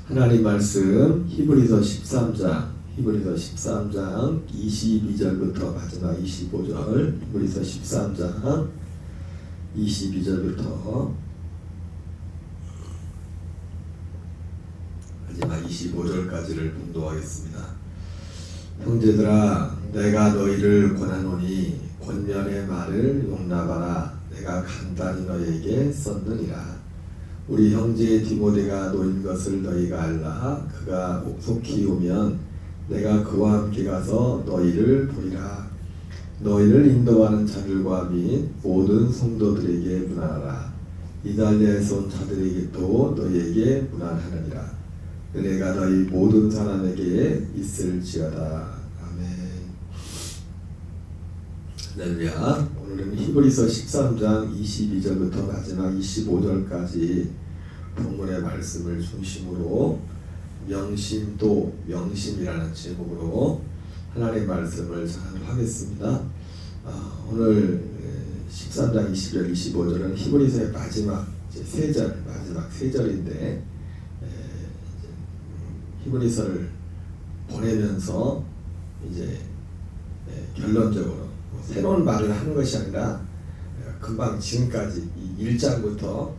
하나님 말씀 히브리서 13장 22절부터 마지막 25절, 히브리서 13장 22절부터 마지막 25절까지를 봉독하겠습니다. 형제들아, 내가 너희를 권하노니 권면의 말을 용납하라. 내가 간단히 너희에게 썼느니라. 우리 형제 디모데가 놓인 것을 너희가 알라. 그가 속히 오면 내가 그와 함께 가서 너희를 보리라. 너희를 인도하는 자들과 및 모든 성도들에게 문안하라. 이달리아에서 온 자들에게도 너희에게 문안하느니라. 은혜가 너희 모든 사람에게 있을지어다. 아멘. 할렐루야. 오늘은 히브리서 13장 22절부터 마지막 25절까지 본문의 말씀을 중심으로 명심도 명심이라는 제목으로 하나님의 말씀을 전하겠습니다. 오늘 13장 20절 25절은 히브리서의 마지막 세 절인데 히브리서를 보내면서 이제 결론적으로 새로운 말을 하는 것이 아니라 금방 지금까지 이 1장부터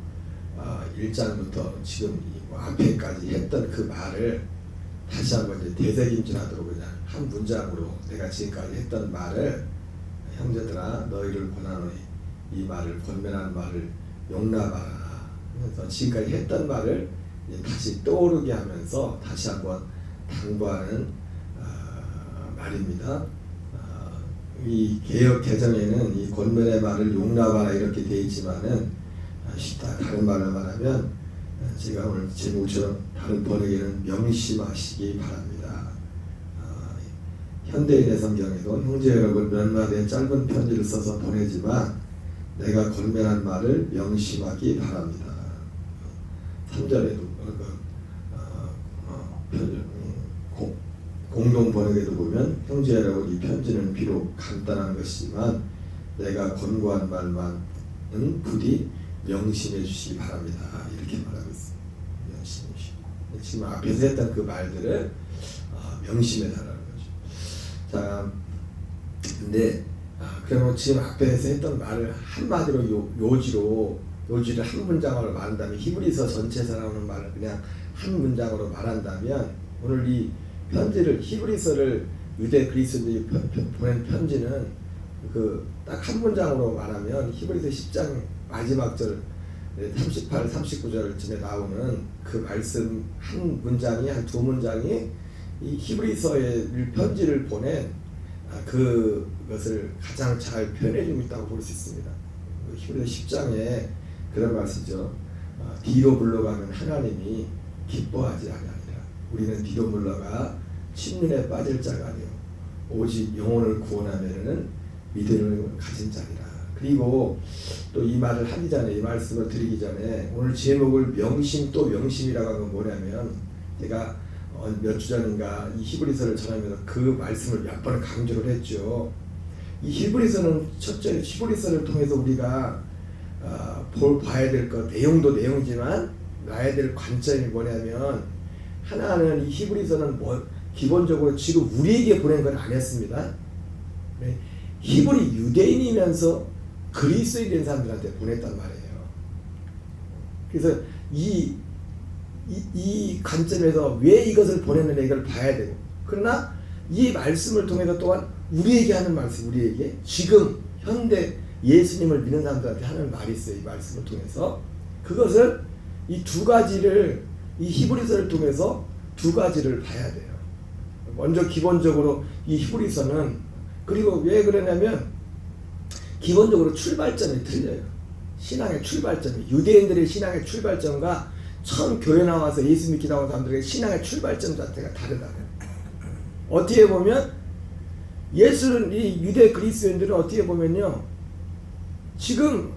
지금 앞에까지 했던 그 말을 다시 한번 이제 되새김질하도록 그냥 한 문장으로 내가 지금까지 했던 말을 형제들아 너희를 권하노니 이 말을 권면한 말을 용납하라. 그래서 지금까지 했던 말을 다시 떠오르게 하면서 다시 한번 당부하는 말입니다. 이 개역 개정에는 이 권면의 말을 용납하라 이렇게 되어 있지만은 다른 말을 말하면 제가 오늘 제목처럼 다른 번역에는 명심하시기 바랍니다. 현대인의 성경에도 형제 여러분 몇마디의 짧은 편지를 써서 보내지만 내가 권면한 말을 명심하기 바랍니다. 3절에도 공동 번역에도 보면 형제 여러분 이 편지는 비록 간단한 것이지만 내가 권고한 말만은 부디 명심해 주시기 바랍니다. 이렇게 말하고 있습니다. 명심해 주시기. 지금 앞에서 했던 그 말들을 명심해 달라는 거죠. 자, 근데 그러면 지금 앞에서 했던 말을 한마디로 요지를 한 문장으로 말한다면 히브리서 전체에서 나오는 말을 그냥 한 문장으로 말한다면 오늘 이 편지를 히브리서를 유대 그리스도인들이 보낸 편지는 그 딱 한 문장으로 말하면 히브리서 10장 마지막 절 38, 39절쯤에 나오는 그 말씀 한 문장이 한 두 문장이 이 히브리서의 편지를 보낸 그것을 가장 잘 표현해주고 있다고 볼 수 있습니다. 히브리서 10장에 그런 말씀이죠. 뒤로 물러가면 하나님이 기뻐하지 아니하니라. 우리는 뒤로 물러가 침륜에 빠질 자가 아니요 오직 영혼을 구원하면은 믿음을 가진 자리라. 그리고 또 이 말을 하기 전에 이 말씀을 드리기 전에 오늘 제목을 명심도 명심이라고 한 건 뭐냐면 제가 몇 주 전인가 이 히브리서를 전하면서 그 말씀을 몇 번 강조를 했죠. 이 히브리서는 첫째 히브리서를 통해서 우리가 봐야 될 것 내용도 내용이지만 놔야 될 관점이 뭐냐면 하나는 이 히브리서는 기본적으로 지금 우리에게 보낸 건 아니었습니다. 히브리 유대인이면서 그리스도에 된 사람들한테 보냈단 말이에요. 그래서 이 관점에서 왜 이것을 보냈느냐 이걸 봐야 되고, 그러나 이 말씀을 통해서 또한 우리에게 하는 말씀, 우리에게 지금 현대 예수님을 믿는 사람들한테 하는 말이 있어요. 이 말씀을 통해서 그것을 이 두 가지를 이 히브리서를 통해서 두 가지를 봐야 돼요. 먼저 기본적으로 이 히브리서는 그리고 왜 그러냐면 기본적으로 출발점이 틀려요. 신앙의 출발점이 유대인들의 신앙의 출발점과 처음 교회 나와서 예수 믿기 나온 사람들의 신앙의 출발점 자체가 다르다고요. 어떻게 보면 예수는 이 유대 그리스도인들은 어떻게 보면요 지금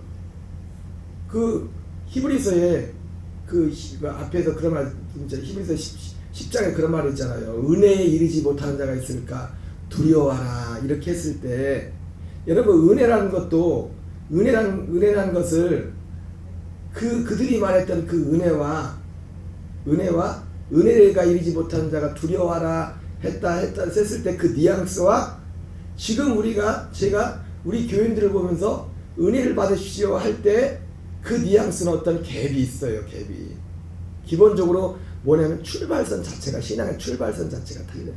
그 히브리서에 그 앞에서 그런 말 진짜 히브리서 10장에 그런 말이 있잖아요. 은혜에 이르지 못하는 자가 있을까 두려워하라 이렇게 했을 때 여러분 은혜라는 것도 은혜라는 것을 그들이 말했던 그 은혜와 은혜가 이르지 못한 자가 두려워하라 했다 했을 때 그 뉘앙스와 지금 제가 우리 교인들을 보면서 은혜를 받으십시오 할 때 그 뉘앙스는 어떤 갭이 있어요. 갭이. 기본적으로 뭐냐면 출발선 자체가, 신앙의 출발선 자체가 틀려요.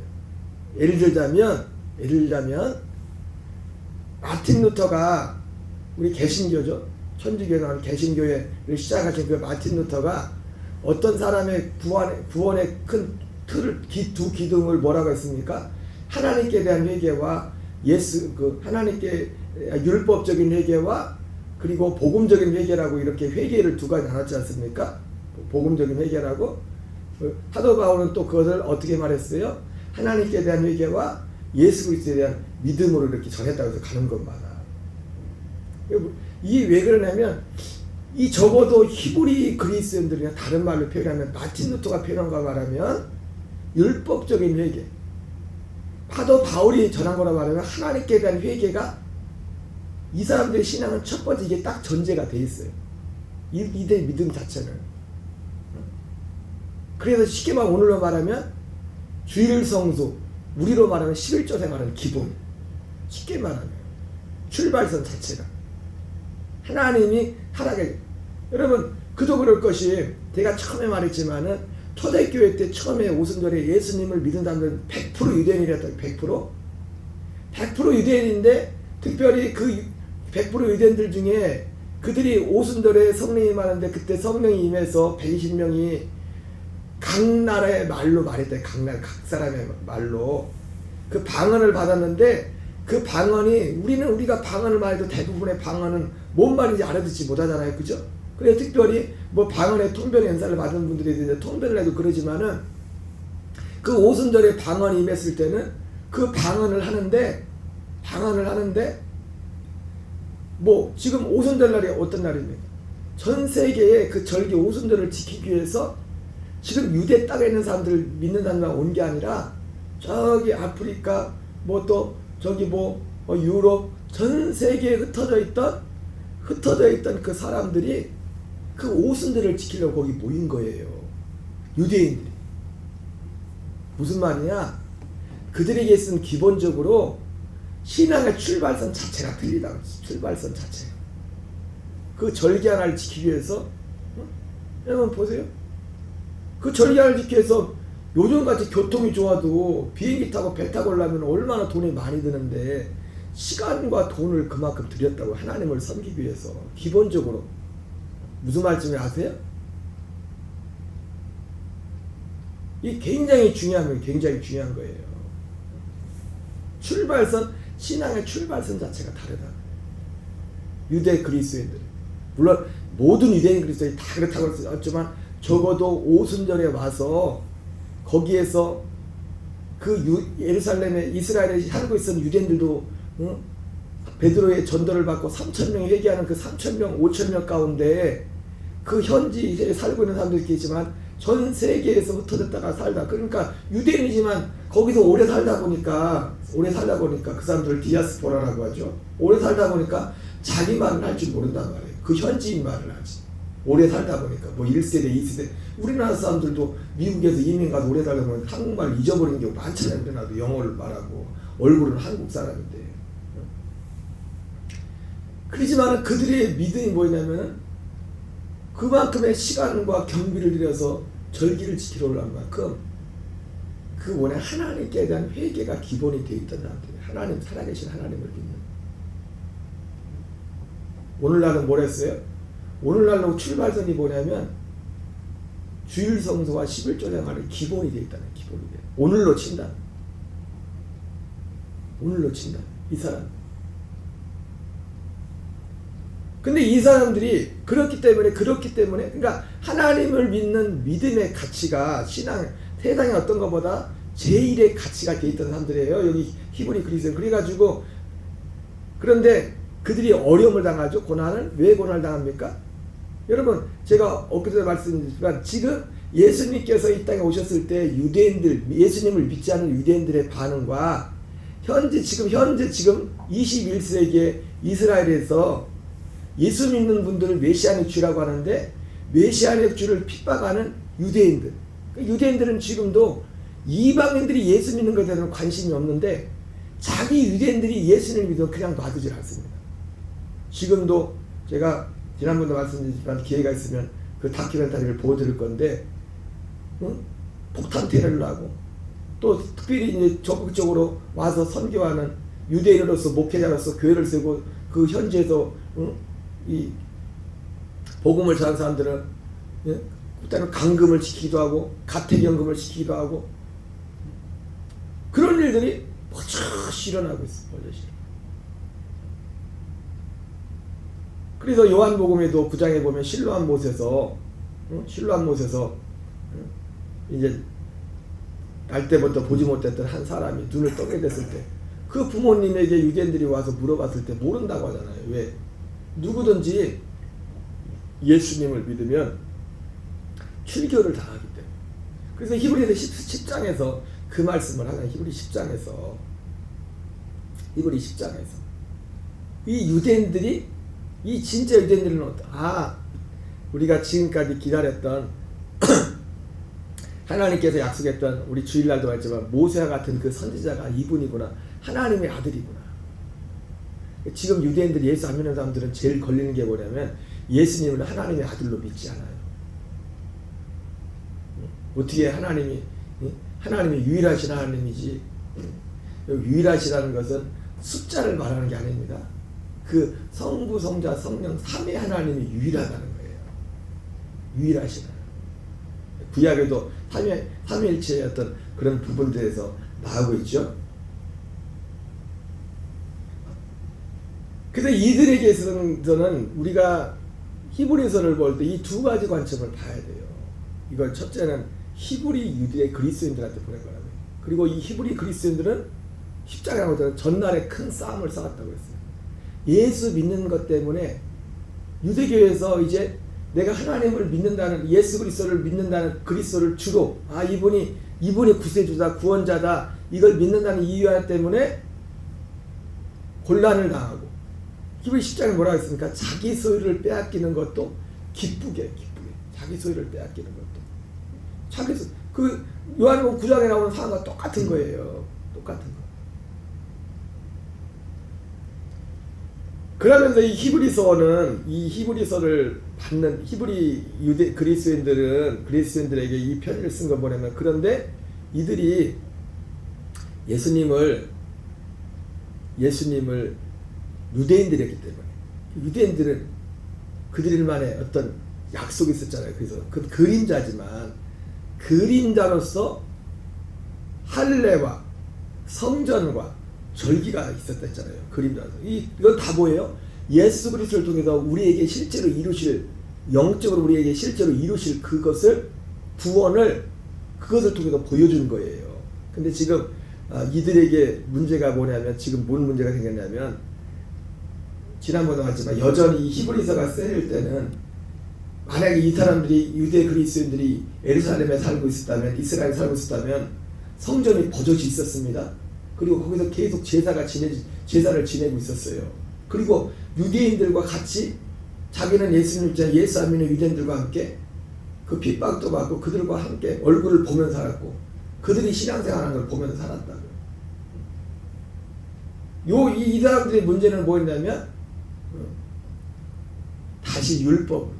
예를 들자면 마틴 루터가, 우리 개신교죠, 천주교에 나오는 개신교회를 시작하신 그 마틴 루터가 어떤 사람의 구원의 큰 틀을, 두 기둥을 뭐라고 했습니까? 하나님께 대한 회개와 하나님께 율법적인 회개와 그리고 복음적인 회개라고, 이렇게 회개를 두 가지 나눴지 않습니까? 복음적인 회개라고. 사도 바울은 또 그것을 어떻게 말했어요? 하나님께 대한 회개와 예수 그리스도에 대한 믿음으로 이렇게 전했다고 해서 가는 것마다. 이게 왜 그러냐면, 이 적어도 히브리 그리스도인들이나 다른 말로 표현하면, 마틴 루터가 표현한 거 말하면 율법적인 회개, 사도 바울이 전한 거라 말하면 하나님께 대한 회개가, 이 사람들의 신앙은 첫 번째 이게 딱 전제가 돼 있어요. 이들의 믿음 자체는. 그래서 쉽게 말하면 오늘로 말하면 주일 성수, 우리로 말하면 11조 생활은 기본. 쉽게 말하면 출발선 자체가 하나님이 살아계. 여러분, 그도 그럴 것이, 제가 처음에 말했지만은 초대교회 때 처음에 오순절에 예수님을 믿은 사람들은 100% 유대인이랬다. 100% 유대인인데, 특별히 그 100% 유대인들 중에 그들이 오순절에 성령이 임하는데, 그때 성령이 임해서 120명이 각 나라의 말로 말했대. 각 사람의 말로 그 방언을 받았는데, 그 방언이, 우리가 방언을 말해도 대부분의 방언은 뭔 말인지 알아듣지 못하잖아요, 그죠? 그래서 특별히 뭐 방언의 통변의 연사를 받은 분들이 이제 통변을 해도 그러지만은, 그 오순절에 방언이 임했을 때는 그 방언을 하는데 뭐 지금 오순절 날이 어떤 날입니까? 전 세계에 그 절기 오순절을 지키기 위해서 지금 유대 땅에 있는 사람들, 믿는 사람만 온 게 아니라 저기 아프리카, 뭐 또 저기 뭐 유럽, 전 세계에 흩어져 있던 그 사람들이 그 오순절을 지키려고 거기 모인 거예요. 유대인들이. 무슨 말이냐? 그들에게 있으면 기본적으로 신앙의 출발선 자체가 틀리다. 출발선 자체. 그 절기 하나를 지키기 위해서, 여러분 보세요. 그 절기 하나를 지키기 위해서 요즘같이 교통이 좋아도 비행기 타고 배 타고 오려면 얼마나 돈이 많이 드는데, 시간과 돈을 그만큼 들였다고, 하나님을 섬기기 위해서. 기본적으로 무슨 말씀을 아세요? 이 굉장히 중요한 거예요. 굉장히 중요한 거예요. 출발선, 신앙의 출발선 자체가 다르다. 유대 그리스도인들, 물론 모든 유대인 그리스도인이 다 그렇다고 했지만, 적어도 오순절에 와서 거기에서 그 예루살렘에 이스라엘에 살고 있었던 유대인들도 베드로의 전도를 받고 3,000명이 회개하는 그 3,000명, 5,000명 가운데 그 현지에 살고 있는 사람들이 있겠지만, 전 세계에서 흩어졌다가 살다, 그러니까 유대인이지만 거기서 오래 살다 보니까 그 사람들을 디아스포라라고 하죠. 오래 살다 보니까 자기 말을 할 줄 모른단 말이에요. 그 현지인 말을 하지. 오래 살다 보니까 뭐 1세대, 2세대. 우리나라 사람들도 미국에서 이민 가서 오래 살다 보면 한국말을 잊어버리는 경우 많잖아요. 우리나라도 영어를 말하고 얼굴은 한국 사람인데. 그렇지만 그들의 믿음이 뭐냐면은 그만큼의 시간과 경비를 들여서 절기를 지키러 올라온 만큼 그 원에 하나님께 대한 회개가 기본이 되어 있던 사람들이, 하나님, 살아계신 하나님을 믿는. 오늘날은 뭐랬어요? 오늘날로 출발선이 뭐냐면 주일 성수와 11조 생활의 기본이 되어 있다는, 기본이 돼. 오늘로 친다. 이 사람. 근데 이 사람들이 그렇기 때문에 그러니까 하나님을 믿는 믿음의 가치가 신앙, 세상의 어떤 것보다 제1의 가치가 돼 있던 사람들이에요. 여기 히브리 그리스도인. 그래가지고, 그런데 그들이 어려움을 당하죠. 고난을. 왜 고난을 당합니까? 여러분, 제가 엊그제 말씀드렸지만 지금 예수님께서 이 땅에 오셨을 때 유대인들, 예수님을 믿지 않는 유대인들의 반응과 현재 지금 21세기에 이스라엘에서 예수 믿는 분들을 메시아의 주라고 하는데, 메시아의 주를 핍박하는 유대인들, 유대인들은 지금도 이방인들이 예수 믿는 것에 대해서는 관심이 없는데 자기 유대인들이 예수님을 믿으면 그냥 놔두질 않습니다. 지금도 제가 지난번도 말씀드렸지만 기회가 있으면 그 다큐멘터리를 보여드릴 건데 폭탄 테러를 하고 또 특별히 이제 적극적으로 와서 선교하는 유대인으로서 목회자로서 교회를 세우고 그 현지에서 이 복음을 전한 사람들은 그때는 강금을 지키기도 하고 가택연금을 지키기도 하고 그런 일들이 버젓이 일어나고 있어요. 버젓이. 그래서 요한복음에도 9장에 보면 실로암 못에서 이제 날 때부터 보지 못했던 한 사람이 눈을 뜨게 됐을 때 그 부모님에게 유대인들이 와서 물어봤을 때 모른다고 하잖아요. 왜? 누구든지 예수님을 믿으면 출교를 당하기 때문에. 그래서 히브리서 10장에서 그 말씀을 하는 히브리 10장에서 이 유대인들이 이 진짜 유대인들은 우리가 지금까지 기다렸던 하나님께서 약속했던 우리 주일날도 했지만 모세와 같은 그 선지자가 이분이구나. 하나님의 아들이구나. 지금 유대인들이 예수 안 믿는 사람들은 제일 걸리는 게 뭐냐면 예수님을 하나님의 아들로 믿지 않아요. 어떻게 하나님이 유일하신 하나님이지. 유일하시라는 것은 숫자를 말하는 게 아닙니다. 그 성부, 성자, 성령 삼위 하나님이 유일하다는 거예요. 유일하시다. 구약에도 삼위일체의 어떤 그런 부분들에서 나오고 있죠. 그래서 이들에게서는 우리가 히브리서를 볼 때 이 두 가지 관점을 봐야 돼요. 이건 첫째는 히브리 유대 그리스도인들한테 보낸 거라고요. 그리고 이 히브리 그리스도인들은 10장에 나오잖아요. 전날에 큰 싸움을 싸웠다고 했어요. 예수 믿는 것 때문에 유대교에서 이제 내가 하나님을 믿는다는 예수 그리스도를 믿는다는 그리스도를 주로 이분이 구세주다 구원자다 이걸 믿는다는 이유 하나 때문에 곤란을 당하고 히브리 10장에 뭐라고 했습니까? 자기 소유를 빼앗기는 것도 기쁘게 자기 소유를 빼앗기는 것도 그 요한복음 9장에 나오는 상황과 똑같은 거예요. 똑같은 거. 그러면서 이 히브리서를 받는 히브리 유대 그리스도인들에게 이 편지를 쓴 거 보내면 그런데 이들이 예수님을 유대인들이었기 때문에 유대인들은 그들만의 어떤 약속이 있었잖아요. 그래서 그 그림자지만 그림자로서 할례와 성전과 절기가 있었다 했잖아요. 그림자로서. 이건 다 뭐예요? 예수 그리스도를 통해서 우리에게 실제로 영적으로 우리에게 실제로 이루실 그것을 구원을 그것을 통해서 보여주는 거예요. 근데 지금 이들에게 문제가 뭐냐면 지금 뭔 문제가 생겼냐면 지난번에 봤지만 여전히 히브리서가 쓰일 때는 만약에 이 사람들이 유대 그리스도인들이 예루살렘에 살고 있었다면 이스라엘에 살고 있었다면 성전이 버젓이 있었습니다. 그리고 거기서 계속 제사를 지내고 있었어요. 그리고 유대인들과 같이 자기는 예수 안 믿는 유대인들과 함께 그 핍박도 받고 그들과 함께 얼굴을 보면서 살았고 그들이 신앙생활하는 걸 보면서 살았다고요. 이 사람들의 문제는 뭐였냐면 다시 율법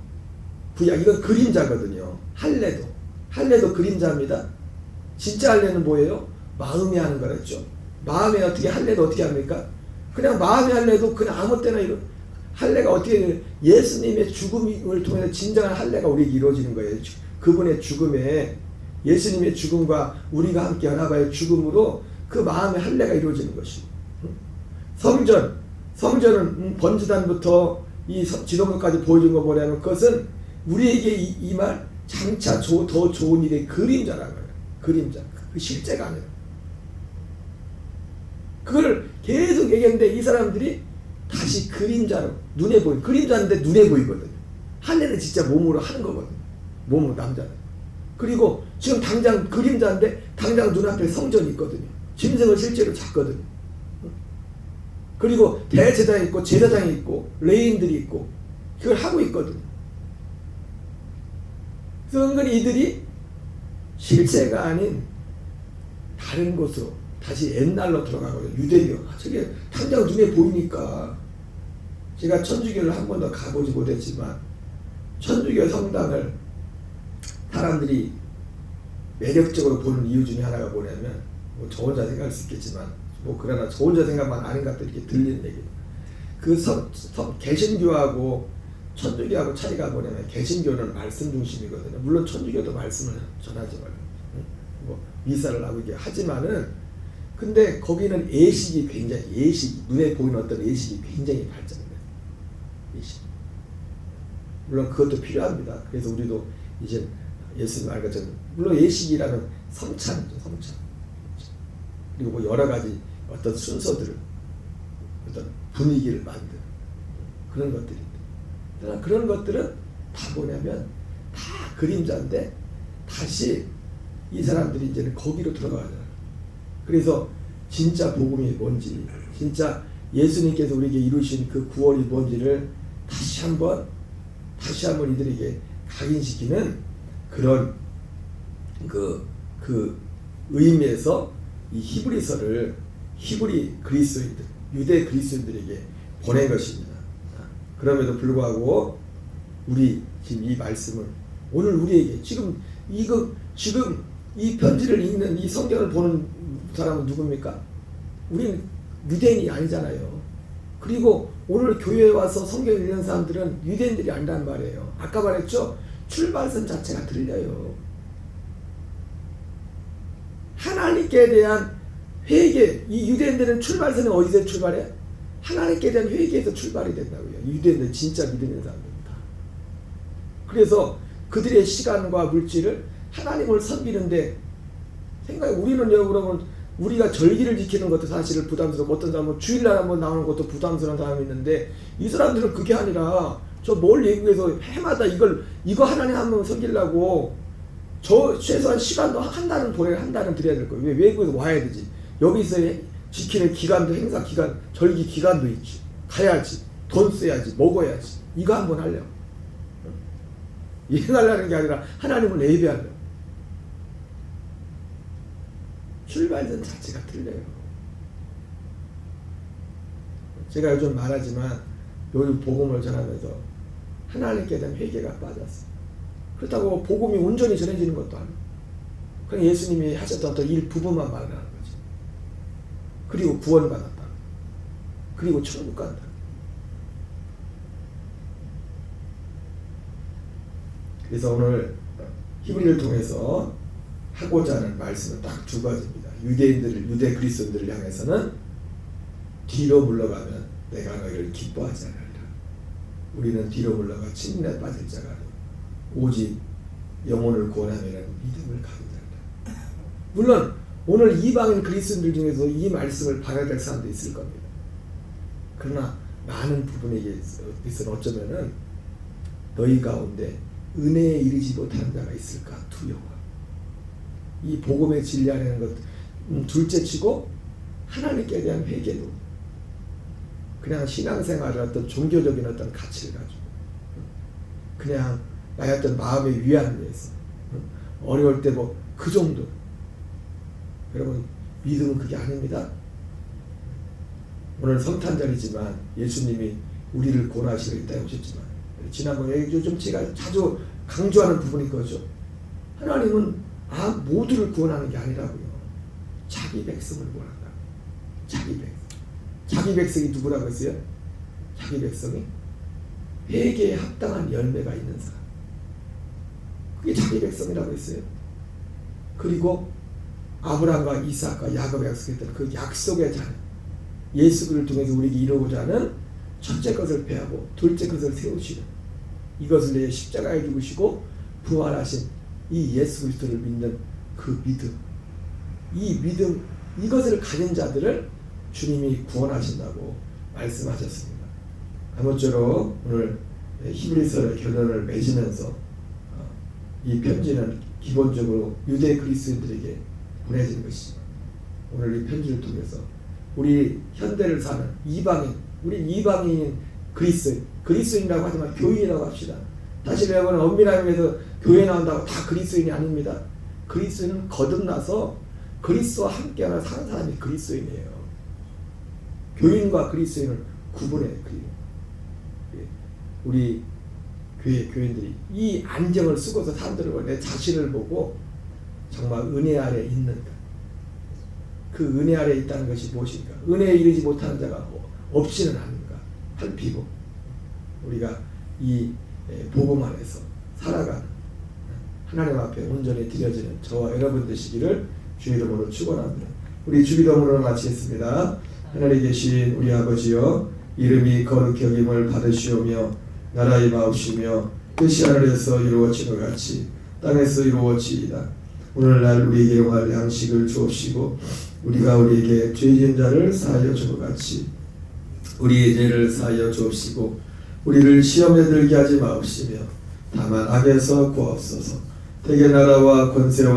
구약 이건 그림자거든요. 할례도 그림자입니다. 진짜 할례는 뭐예요? 마음이 하는 거랬죠. 마음에 할례도 어떻게 합니까? 그냥 마음의 할례도 그냥 아무 때나 할례가 어떻게 예수님의 죽음을 통해서 진정한 할례가 우리에게 이루어지는 거예요. 그분의 죽음에 예수님의 죽음과 우리가 함께 연합하여 죽음으로 그 마음의 할례가 이루어지는 것이고 성전은 번지단부터 이 지성소까지 보여준 거 뭐냐면 그것은 우리에게 임할 장차 더 좋은 일의 그림자라는 거예요. 그림자. 그 실제가 아니라. 그걸 계속 얘기했는데 이 사람들이 다시 그림자로 눈에 보이는 그림자인데 눈에 보이거든요. 할례는 진짜 몸으로 하는 거거든요. 몸으로 남자는. 그리고 지금 당장 그림자인데 당장 눈앞에 성전이 있거든요. 짐승을 실제로 잡거든요. 그리고 대제사장이 있고 제사장이 있고 레인들이 있고 그걸 하고 있거든요. 그래서 은근히 이들이 실제가 아닌 다른 곳으로 다시 옛날로 들어가거든요. 유대교. 저게 당장 눈에 보이니까. 제가 천주교를 한 번도 가보지 못했지만 천주교 성당을 사람들이 매력적으로 보는 이유 중에 하나가 뭐냐면, 뭐 저 혼자 생각할 수 있겠지만, 뭐 그러나 저 혼자 생각만 아닌 것 같아 이렇게 들리는 얘기입니다. 그 개신교하고 천주교하고 차이가 뭐냐면, 개신교는 말씀 중심이거든요. 물론 천주교도 말씀을 전하지만, 뭐 미사를 하고 이게 하지만은, 근데 거기는 예식이 굉장히, 예식, 눈에 보이는 어떤 예식이 굉장히 발전돼요. 예식. 물론 그것도 필요합니다. 그래서 우리도 이제 예수님 말 것처럼, 물론 예식이라면 성찬이죠, 성찬. 그리고 뭐 여러 가지 어떤 순서들을, 어떤 분위기를 만드는 그런 것들입니다. 그러나 그런 것들은 다 뭐냐면 다 그림자인데 다시 이 사람들이 이제는 거기로 들어가잖아요. 그래서 진짜 복음이 뭔지, 진짜 예수님께서 우리에게 이루신 그 구원이 뭔지를 다시 한번 이들에게 각인시키는 그런 그 의미에서 이 히브리서를 히브리 그리스도인들, 유대 그리스도인들에게 보낸 것입니다. 그럼에도 불구하고 우리 지금 이 말씀을 오늘 우리에게 지금 이 편지를 읽는, 이 성경을 보는 사람은 누굽니까? 우리는 유대인이 아니잖아요. 그리고 오늘 교회에 와서 성경을 읽는 사람들은 유대인들이 아니란 말이에요. 아까 말했죠? 출발선 자체가 틀려요. 하나님께 대한 회개, 이 유대인들은 출발선은 어디서 출발해? 하나님께 대한 회개에서 출발이 된다고요. 유대인들 진짜 믿는 사람들입니다. 그래서 그들의 시간과 물질을 하나님을 섬기는데 생각해. 우리는 여러분, 우리가 절기를 지키는 것도 사실은 부담스럽고, 어떤 사람은 주일날 한번 나오는 것도 부담스러운 사람이 있는데, 이 사람들은 그게 아니라 저 멀 외국에서 해마다 이거 하나님 한번 섬기려고 저 최소한 시간도 한 달은 드려야 될 거예요. 왜? 외국에서 와야 되지. 여기서 지키는 기간도, 행사 기간, 절기 기간도 있지. 가야지. 돈 써야지. 먹어야지. 이거 한번 하려고. 이해하려는 게 아니라 하나님을 예배하려고. 출발선 자체가 틀려요. 제가 요즘 말하지만 요즘 복음을 전하면서 하나님께 대한 회개가 빠졌어요. 그렇다고 복음이 온전히 전해지는 것도 아니고, 그냥 예수님이 하셨던 어떤 일 부분만 말하는 거지. 그리고 구원받았다. 그리고 천국 간다. 그래서 오늘 히브리를 통해서 하고자 하는 말씀은 딱 두 가지입니다. 유대 그리스도인들을 향해서는 뒤로 물러가면 내가 너희를 기뻐하지 않으리라. 우리는 뒤로 물러가 침례에 빠질 자가 아니오. 오직 영혼을 구원하면 믿음을 가져다. 물론 오늘 이방인 그리스도인들 중에서 이 말씀을 받아들일 사람도 있을 겁니다. 그러나 많은 부분에게서는 어쩌면은 너희 가운데 은혜에 이르지 못하는 자가 있을까 두려워. 이 복음의 진리하는 것 둘째치고 하나님께 대한 회개도 그냥 신앙생활을 어떤 종교적인 어떤 가치를 가지고 그냥 나의 어떤 마음의 위안을 위해서 어려울 때 뭐 그 정도. 여러분, 믿음은 그게 아닙니다. 오늘 성탄절이지만 예수님이 우리를 구원하시러 이 땅에 오셨지만, 지난번에 요즘 제가 자주 강조하는 부분이 그거죠. 하나님은 모두를 구원하는 게 아니라고요. 자기 백성을 구원한다. 자기 백성. 자기 백성이 누구라고 했어요? 자기 백성이 회개에 합당한 열매가 있는 사람. 그게 자기 백성이라고 했어요. 그리고 아브라함과 이삭과 야곱의 약속했던 그 약속의 자녀, 예수 그리스도를 통해서 우리에게 이루고자 하는 첫째 것을 배하고 둘째 것을 세우시는, 이것을 내 십자가에 죽으시고 부활하신 이 예수 그리스도를 믿는 그 믿음, 이 믿음, 이것을 가진 자들을 주님이 구원하신다고 말씀하셨습니다. 아무쪼록 오늘 히브리서의 결론을 맺으면서 이 편지는 기본적으로 유대 그리스도인들에게 보내진 것이지만, 오늘 이 편지를 통해서 우리 현대를 사는 이방인, 우리 이방인 그리스도인이라고 하지만 교인이라고 합시다. 사실 여러분 엄밀하게 해서 교회 나온다고 다 그리스도인이 아닙니다. 그리스도인은 거듭나서 그리스도와 함께하는 사는 사람이 그리스도인이에요. 교인과 그리스도인을 구분해요. 우리 교인들이 이 안경을 쓰고서 사람들을 내 자신을 보고 정말 은혜 아래 있는가, 그 은혜 아래 있다는 것이 무엇인가, 은혜에 이르지 못하는 자가 없지는 않은가 살피고 우리가 이 복음 안에서 살아가는 하나님 앞에 온전히 드려지는 저와 여러분 되시기를 주 이름으로 축원합니다. 우리 주기도문으로 마치겠습니다. 하늘에 계신 우리 아버지여, 이름이 거룩히 여김을 받으시오며 나라 임하옵시며 뜻이 하늘에서 이루어지는 것 같이 땅에서 이루어지이다. 오늘날 우리에게 일용할 양식을 주옵시고 우리가 우리에게 죄진 자를 사하여 준 것 같이 우리의 죄를 사하여 주옵시고 우리를 시험에 들게 하지 마옵시며 다만 악에서 구하옵소서. 대개 나라와 권세와